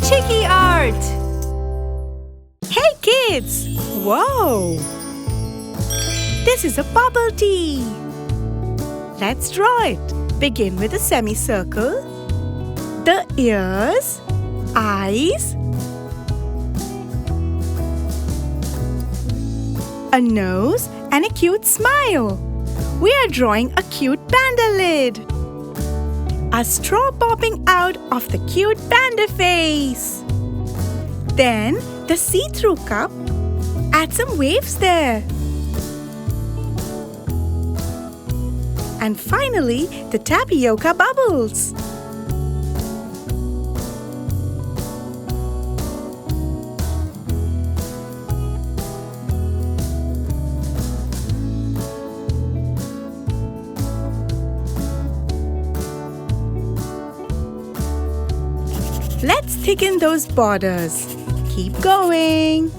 Chiki Art! Hey kids! Whoa! This is a bubble tea. Let's draw it. Begin with a semicircle. The ears, eyes, a nose and a cute smile. We are drawing a cute panda lid. A straw popping out of the cute panda face. Then the see-through cup. Add some waves there. And finally, the tapioca bubbles. Let's thicken those borders. Keep going.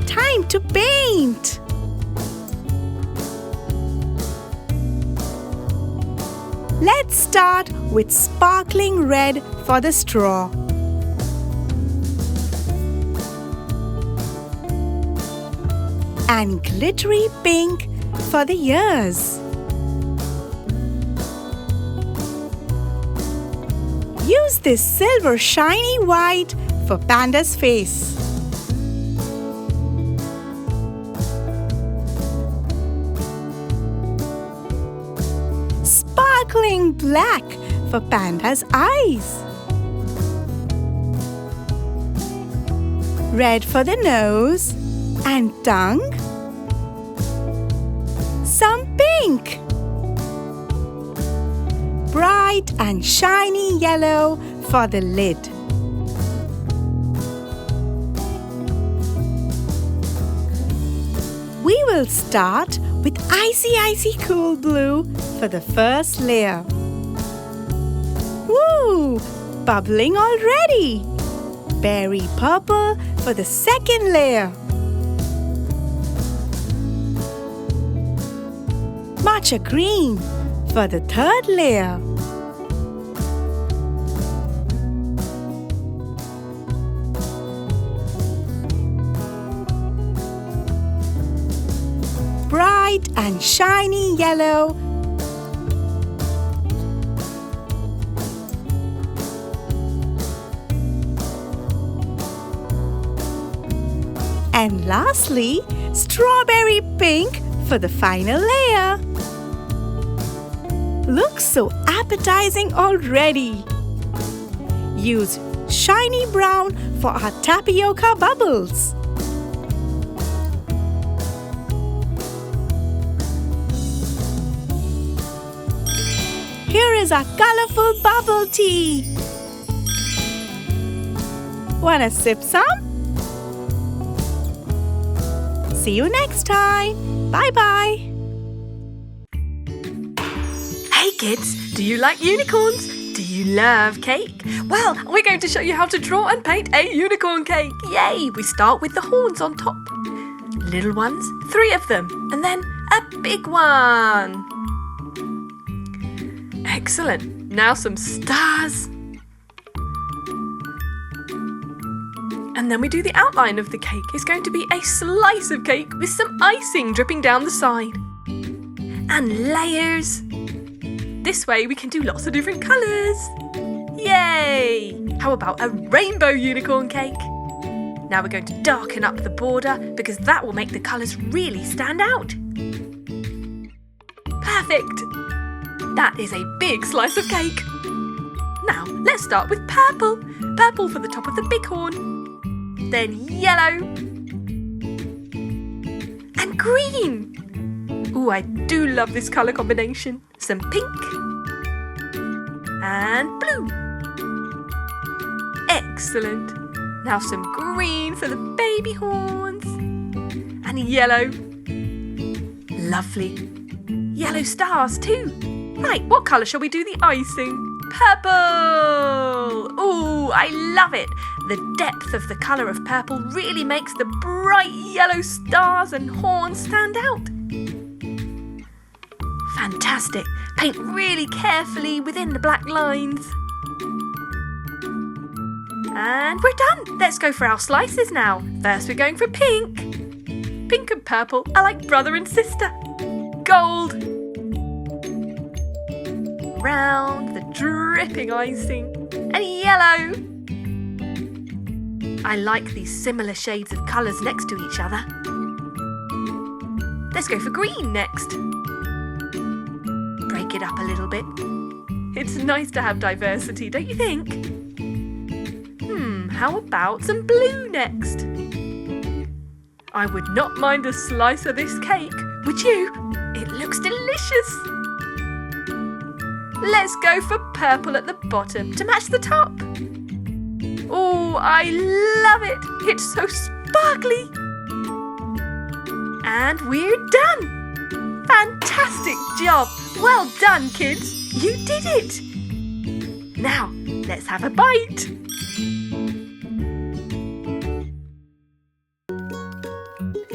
Time to paint. Let's start with sparkling red for the straw. And glittery pink for the ears. Use this silver shiny white for Panda's face. Sparkling black for Panda's eyes. Red for the nose and tongue. Some pink. Bright and shiny yellow for the lid. We will start with icy cool blue for the first layer. Woo! Bubbling already. Berry purple for the second layer. Matcha green for the third layer. Bright and shiny yellow. And lastly, strawberry pink for the final layer. Looks so appetizing already. Use shiny brown for our tapioca bubbles. Here is our colorful bubble tea. Wanna sip some? See you next time. Bye-bye. Hey kids, do you like unicorns? Do you love cake? Well, we're going to show you how to draw and paint a unicorn cake. Yay! We start with the horns on top. Little ones, 3 of them, and then a big one. Excellent. Now some stars. And then we do the outline of the cake. It's going to be a slice of cake with some icing dripping down the side. And layers. This way we can do lots of different colours. Yay! How about a rainbow unicorn cake? Now we're going to darken up the border because that will make the colours really stand out. Perfect! That is a big slice of cake. Now let's start with purple. Purple for the top of the big horn. Then yellow. And green. Ooh, I do love this colour combination. Some pink. And blue. Excellent. Now some green for the baby horns. And yellow. Lovely. Yellow stars too. Right, what colour shall we do the icing? Purple! Ooh, I love it. The depth of the colour of purple really makes the bright yellow stars and horns stand out. Fantastic! Paint really carefully within the black lines. And we're done! Let's go for our slices now. First we're going for pink. Pink and purple are like brother and sister. Gold. Round the dripping icing. And yellow. I like these similar shades of colours next to each other. Let's go for green next. Break it up a little bit. It's nice to have diversity, don't you think? How about some blue next? I would not mind a slice of this cake, would you? It looks delicious. Let's go for purple at the bottom to match the top. Oh, I love it. It's so sparkly. And we're done. Fantastic job. Well done, kids. You did it. Now, let's have a bite.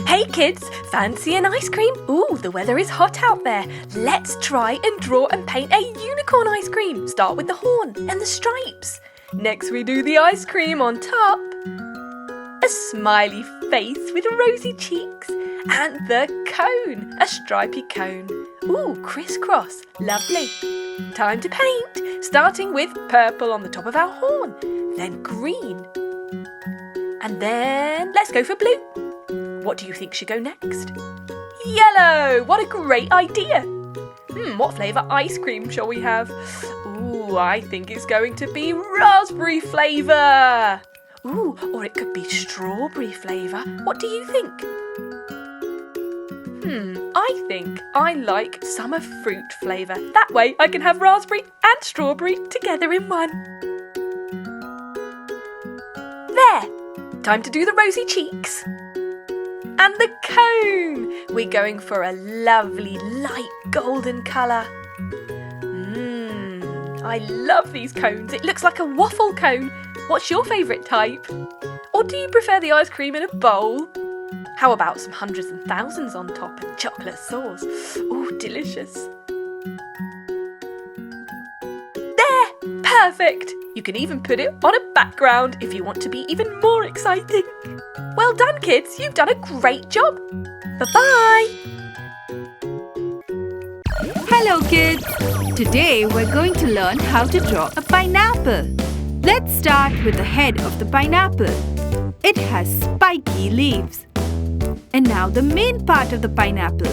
Hey kids, fancy an ice cream? Ooh, the weather is hot out there. Let's try and draw and paint a unicorn ice cream. Start with the horn and the stripes. Next we do the ice cream on top. A smiley face with rosy cheeks. And the cone, a stripy cone. Ooh, crisscross, lovely. Time to paint, starting with purple on the top of our horn, then green. And then let's go for blue. What do you think should go next? Yellow! What a great idea! What flavour ice cream shall we have? Ooh, I think it's going to be raspberry flavour! Ooh, or it could be strawberry flavour. What do you think? I think I like summer fruit flavour. That way I can have raspberry and strawberry together in one. There! Time to do the rosy cheeks. And the cone! We're going for a lovely light golden colour. I love these cones. It looks like a waffle cone. What's your favourite type? Or do you prefer the ice cream in a bowl? How about some hundreds and thousands on top and chocolate sauce? Ooh, delicious. There! Perfect! You can even put it on a background if you want to be even more exciting. Well done, kids. You've done a great job. Bye-bye. Hello, kids. Today we're going to learn how to draw a pineapple. Let's start with the head of the pineapple. It has spiky leaves. And now the main part of the pineapple.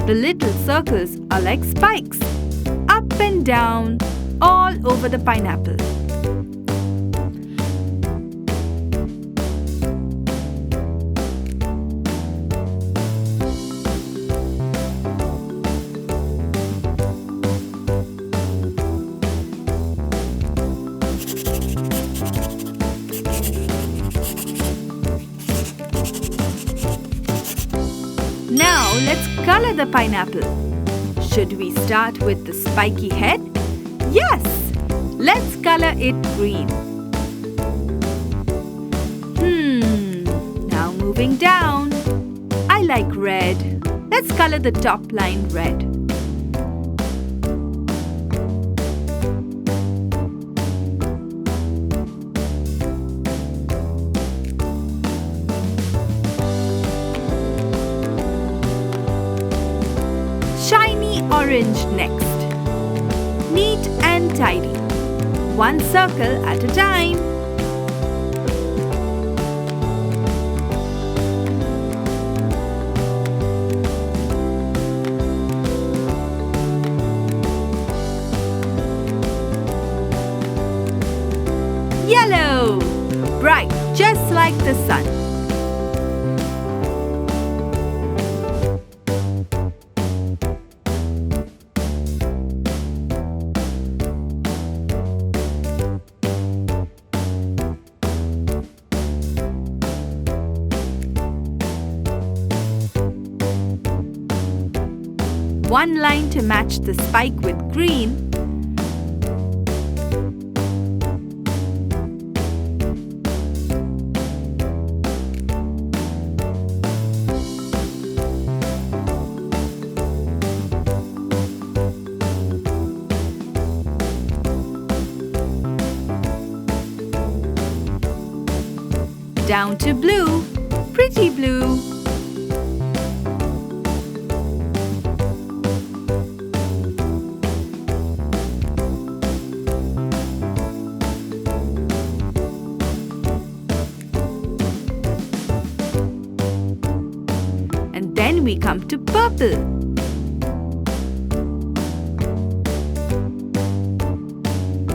The little circles are like spikes, up and down, all over the pineapple. Now let's color the pineapple. Should we start with the spiky head? Yes! Let's color it green. Now moving down. I like red. Let's color the top line red. Shiny orange next. Neat and tidy. One circle at a time. Yellow! Bright, just like the sun. One line to match the spike with green. down to blue, pretty blue. And then we come to purple.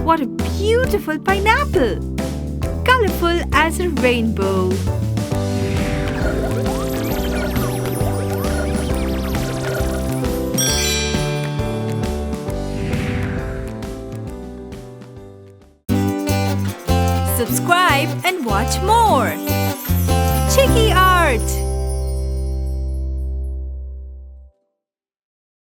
What a beautiful pineapple! Colorful as a rainbow. Subscribe and watch more.